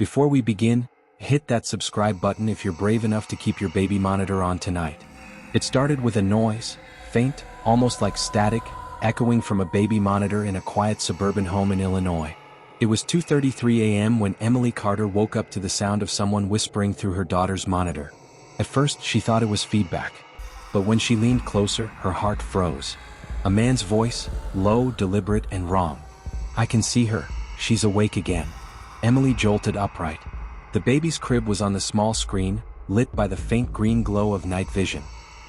Before we begin, hit that subscribe button if you're brave enough to keep your baby monitor on tonight. It started with a noise, faint, almost like static, echoing from a baby monitor in a quiet suburban home in Illinois. It was 2:33 a.m. when Emily Carter woke up to the sound of someone whispering through her daughter's monitor. At first, she thought it was feedback. But when she leaned closer, her heart froze. A man's voice, low, deliberate, and wrong. "I can see her. She's awake again." Emily jolted upright. The baby's crib was on the small screen, lit by the faint green glow of night vision.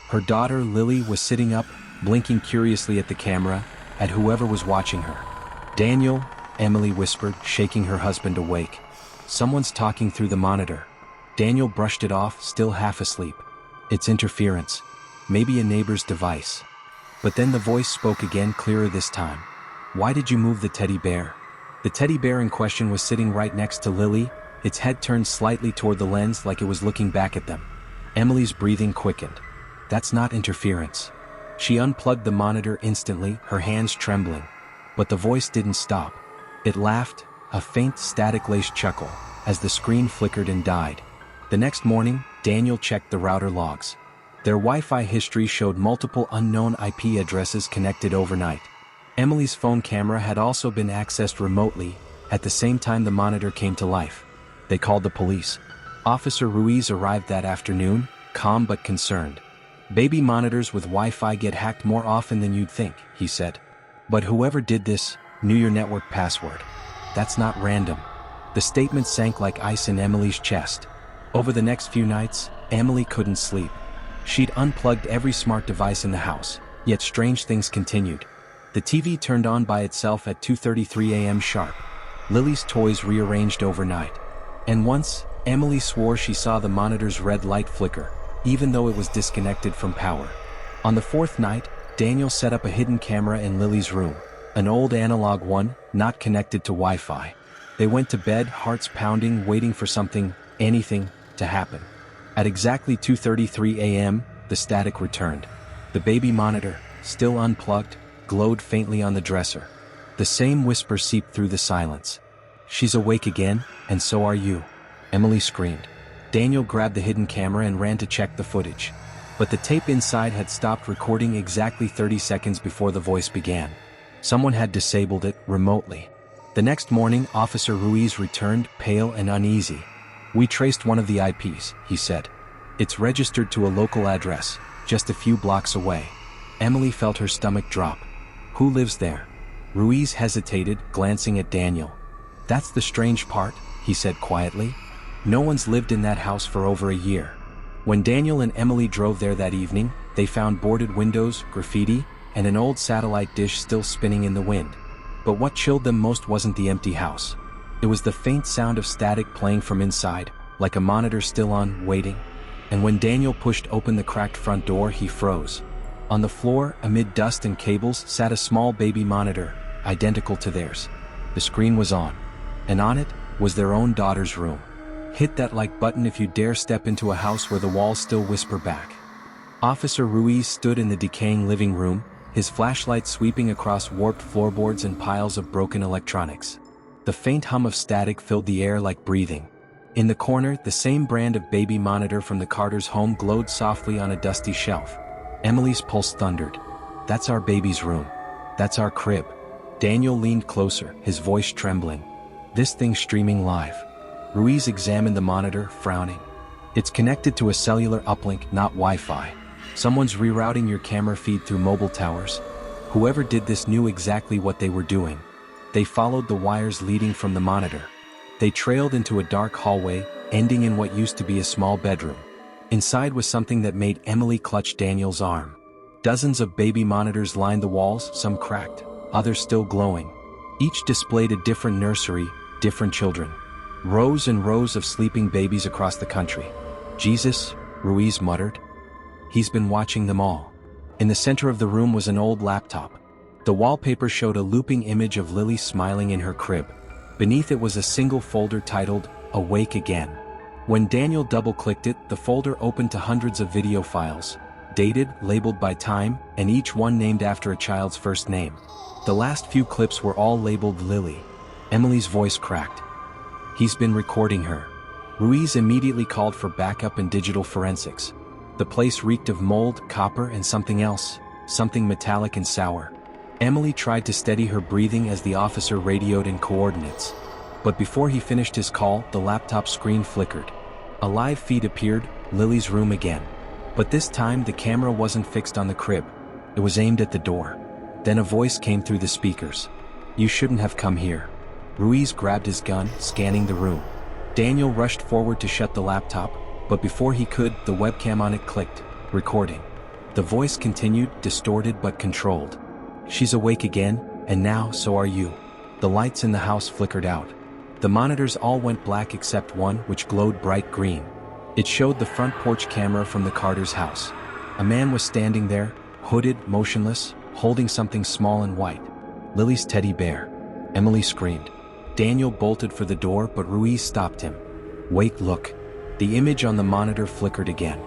Her daughter, Lily, was sitting up, blinking curiously at the camera, at whoever was watching her. "Daniel," Emily whispered, shaking her husband awake. "Someone's talking through the monitor." Daniel brushed it off, still half asleep. "It's interference. Maybe a neighbor's device." But then the voice spoke again, clearer this time. "Why did you move the teddy bear?" The teddy bear in question was sitting right next to Lily, its head turned slightly toward the lens like it was looking back at them. Emily's breathing quickened. "That's not interference." She unplugged the monitor instantly, her hands trembling. But the voice didn't stop. It laughed, a faint static-laced chuckle, as the screen flickered and died. The next morning, Daniel checked the router logs. Their Wi-Fi history showed multiple unknown IP addresses connected overnight. Emily's phone camera had also been accessed remotely. At the same time the monitor came to life. They called the police. Officer Ruiz arrived that afternoon, calm but concerned. "Baby monitors with Wi-Fi get hacked more often than you'd think," he said. "But whoever did this knew your network password. That's not random." The statement sank like ice in Emily's chest. Over the next few nights, Emily couldn't sleep. She'd unplugged every smart device in the house, yet strange things continued. The TV turned on by itself at 2:33 a.m. sharp. Lily's toys rearranged overnight. And once, Emily swore she saw the monitor's red light flicker, even though it was disconnected from power. On the fourth night, Daniel set up a hidden camera in Lily's room, an old analog one, not connected to Wi-Fi. They went to bed, hearts pounding, waiting for something, anything, to happen. At exactly 2:33 a.m., the static returned. The baby monitor, still unplugged, glowed faintly on the dresser. The same whisper seeped through the silence. "She's awake again, and so are you," Emily screamed. Daniel grabbed the hidden camera and ran to check the footage. But the tape inside had stopped recording exactly 30 seconds before the voice began. Someone had disabled it remotely. The next morning, Officer Ruiz returned, pale and uneasy. "We traced one of the IPs," he said. "It's registered to a local address, just a few blocks away." Emily felt her stomach drop. "Who lives there?" Ruiz hesitated, glancing at Daniel. "That's the strange part," he said quietly. "No one's lived in that house for over a year." When Daniel and Emily drove there that evening, they found boarded windows, graffiti, and an old satellite dish still spinning in the wind. But what chilled them most wasn't the empty house. It was the faint sound of static playing from inside, like a monitor still on, waiting. And when Daniel pushed open the cracked front door, he froze. On the floor, amid dust and cables, sat a small baby monitor, identical to theirs. The screen was on. And on it was their own daughter's room. Hit that like button if you dare step into a house where the walls still whisper back. Officer Ruiz stood in the decaying living room, his flashlight sweeping across warped floorboards and piles of broken electronics. The faint hum of static filled the air like breathing. In the corner, the same brand of baby monitor from the Carters' home glowed softly on a dusty shelf. Emily's pulse thundered. "That's our baby's room. That's our crib." Daniel leaned closer, his voice trembling. "This thing's streaming live." Ruiz examined the monitor, frowning. "It's connected to a cellular uplink, not Wi-Fi. Someone's rerouting your camera feed through mobile towers. Whoever did this knew exactly what they were doing." They followed the wires leading from the monitor. They trailed into a dark hallway, ending in what used to be a small bedroom. Inside was something that made Emily clutch Daniel's arm. Dozens of baby monitors lined the walls, some cracked, others still glowing. Each displayed a different nursery, different children. Rows and rows of sleeping babies across the country. "Jesus," Ruiz muttered. "He's been watching them all." In the center of the room was an old laptop. The wallpaper showed a looping image of Lily smiling in her crib. Beneath it was a single folder titled, "Awake Again." When Daniel double-clicked it, the folder opened to hundreds of video files, dated, labeled by time, and each one named after a child's first name. The last few clips were all labeled Lily. Emily's voice cracked. He's been recording her. Ruiz immediately called for backup and digital forensics. The place reeked of mold, copper, and something else, something metallic and sour. Emily tried to steady her breathing as the officer radioed in coordinates. But before he finished his call, the laptop screen flickered. A live feed appeared, Lily's room again. But this time the camera wasn't fixed on the crib. It was aimed at the door. Then a voice came through the speakers. "You shouldn't have come here." Ruiz grabbed his gun, scanning the room. Daniel rushed forward to shut the laptop, but before he could, the webcam on it clicked, recording. The voice continued, distorted but controlled. "She's awake again, and now so are you." The lights in the house flickered out. The monitors all went black except one, which glowed bright green. It showed the front porch camera from the Carter's house. A man was standing there, hooded, motionless, holding something small and white. Lily's teddy bear. Emily screamed. Daniel bolted for the door, but Ruiz stopped him. "Wait, look." The image on the monitor flickered again.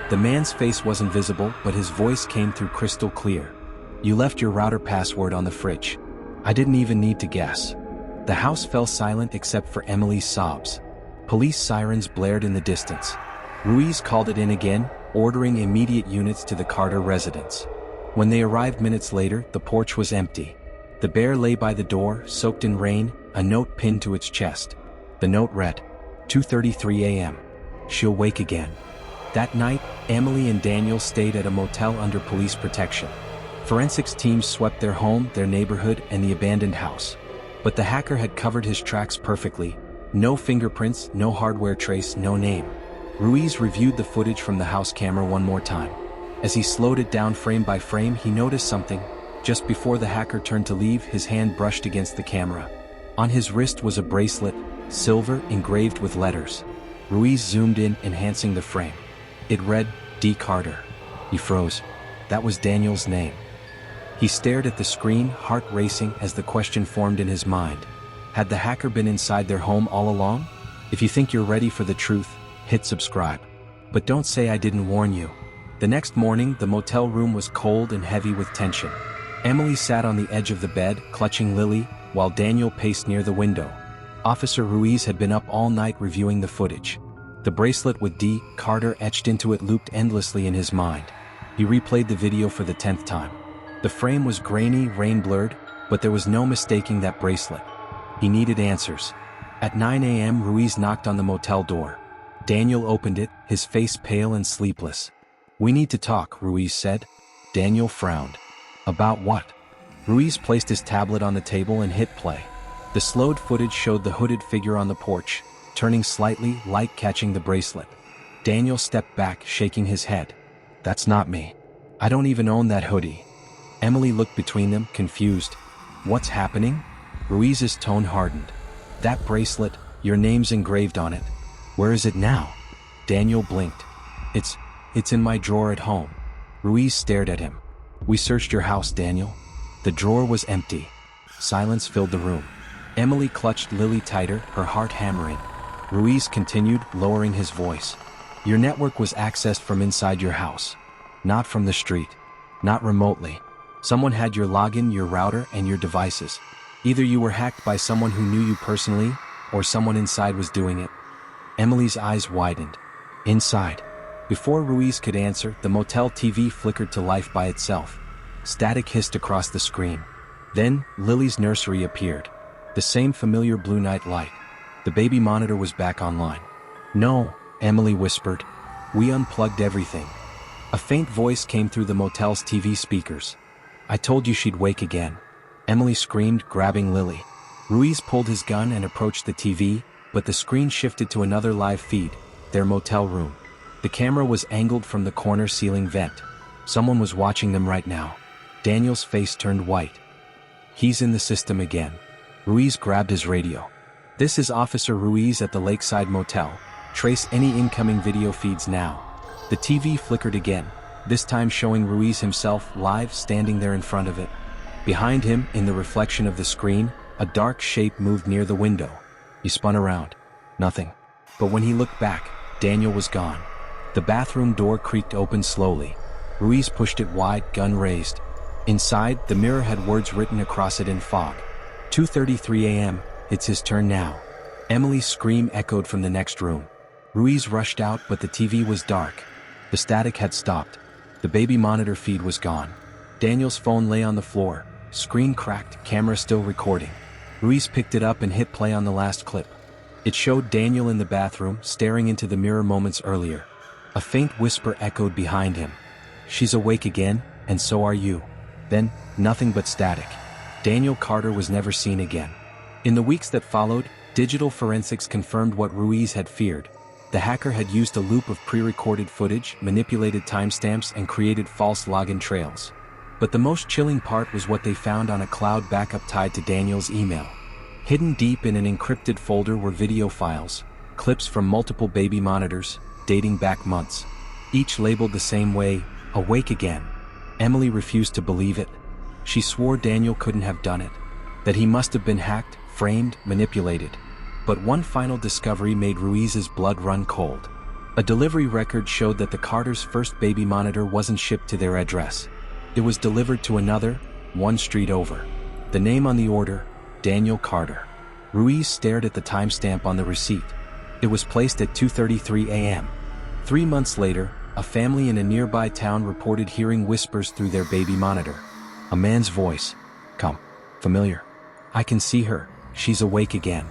The man's face wasn't visible, but his voice came through crystal clear. "You left your router password on the fridge." I didn't even need to guess. The house fell silent except for Emily's sobs. Police sirens blared in the distance. Ruiz called it in again, ordering immediate units to the Carter residence. When they arrived minutes later, the porch was empty. The bear lay by the door, soaked in rain, a note pinned to its chest. The note read, 2:33 a.m. She'll wake again. That night, Emily and Daniel stayed at a motel under police protection. Forensics teams swept their home, their neighborhood, and the abandoned house. But the hacker had covered his tracks perfectly. No fingerprints, no hardware trace, no name. Ruiz reviewed the footage from the house camera one more time. As he slowed it down frame by frame, he noticed something. Just before the hacker turned to leave, his hand brushed against the camera. On his wrist was a bracelet, silver, engraved with letters. Ruiz zoomed in, enhancing the frame. It read, D. Carter. He froze. That was Daniel's name. He stared at the screen, heart racing as the question formed in his mind. Had the hacker been inside their home all along? If you think you're ready for the truth, hit subscribe. But don't say I didn't warn you. The next morning, the motel room was cold and heavy with tension. Emily sat on the edge of the bed, clutching Lily, while Daniel paced near the window. Officer Ruiz had been up all night reviewing the footage. The bracelet with D. Carter etched into it looped endlessly in his mind. He replayed the video for the 10th time. The frame was grainy, rain-blurred, but there was no mistaking that bracelet. He needed answers. At 9 a.m., Ruiz knocked on the motel door. Daniel opened it, his face pale and sleepless. "We need to talk," Ruiz said. Daniel frowned. "About what?" Ruiz placed his tablet on the table and hit play. The slowed footage showed the hooded figure on the porch, turning slightly, light catching the bracelet. Daniel stepped back, shaking his head. "That's not me. I don't even own that hoodie." Emily looked between them, confused. "What's happening?" Ruiz's tone hardened. "That bracelet, your name's engraved on it. Where is it now?" Daniel blinked. It's in my drawer at home." Ruiz stared at him. "We searched your house, Daniel." The drawer was empty. Silence filled the room. Emily clutched Lily tighter, her heart hammering. Ruiz continued, lowering his voice. "Your network was accessed from inside your house. Not from the street. Not remotely. Someone had your login, your router, and your devices. Either you were hacked by someone who knew you personally, or someone inside was doing it." Emily's eyes widened. "Inside." Before Ruiz could answer, the motel TV flickered to life by itself. Static hissed across the screen. Then, Lily's nursery appeared. The same familiar blue night light. The baby monitor was back online. "No," Emily whispered. "We unplugged everything." A faint voice came through the motel's TV speakers. "I told you she'd wake again." Emily screamed, grabbing Lily. Ruiz pulled his gun and approached the TV, but the screen shifted to another live feed, their motel room. The camera was angled from the corner ceiling vent. Someone was watching them right now. Daniel's face turned white. "He's in the system again." Ruiz grabbed his radio. "This is Officer Ruiz at the Lakeside Motel. Trace any incoming video feeds now." The TV flickered again, this time showing Ruiz himself live standing there in front of it. Behind him, in the reflection of the screen, a dark shape moved near the window. He spun around. Nothing. But when he looked back, Daniel was gone. The bathroom door creaked open slowly. Ruiz pushed it wide, gun raised. Inside, the mirror had words written across it in fog. 2:33 a.m., it's his turn now. Emily's scream echoed from the next room. Ruiz rushed out, but the TV was dark. The static had stopped. The baby monitor feed was gone. Daniel's phone lay on the floor. Screen cracked, camera still recording. Ruiz picked it up and hit play on the last clip. It showed Daniel in the bathroom, staring into the mirror moments earlier. A faint whisper echoed behind him. "She's awake again, and so are you." Then, nothing but static. Daniel Carter was never seen again. In the weeks that followed, digital forensics confirmed what Ruiz had feared. The hacker had used a loop of pre-recorded footage, manipulated timestamps, and created false login trails. But the most chilling part was what they found on a cloud backup tied to Daniel's email. Hidden deep in an encrypted folder were video files, clips from multiple baby monitors, dating back months. Each labeled the same way, "Awake again." Emily refused to believe it. She swore Daniel couldn't have done it, that he must have been hacked, framed, manipulated. But one final discovery made Ruiz's blood run cold. A delivery record showed that the Carters' first baby monitor wasn't shipped to their address. It was delivered to another, one street over. The name on the order, Daniel Carter. Ruiz stared at the timestamp on the receipt. It was placed at 2:33 a.m. 3 months later, a family in a nearby town reported hearing whispers through their baby monitor. A man's voice. "Come. Familiar. I can see her. She's awake again."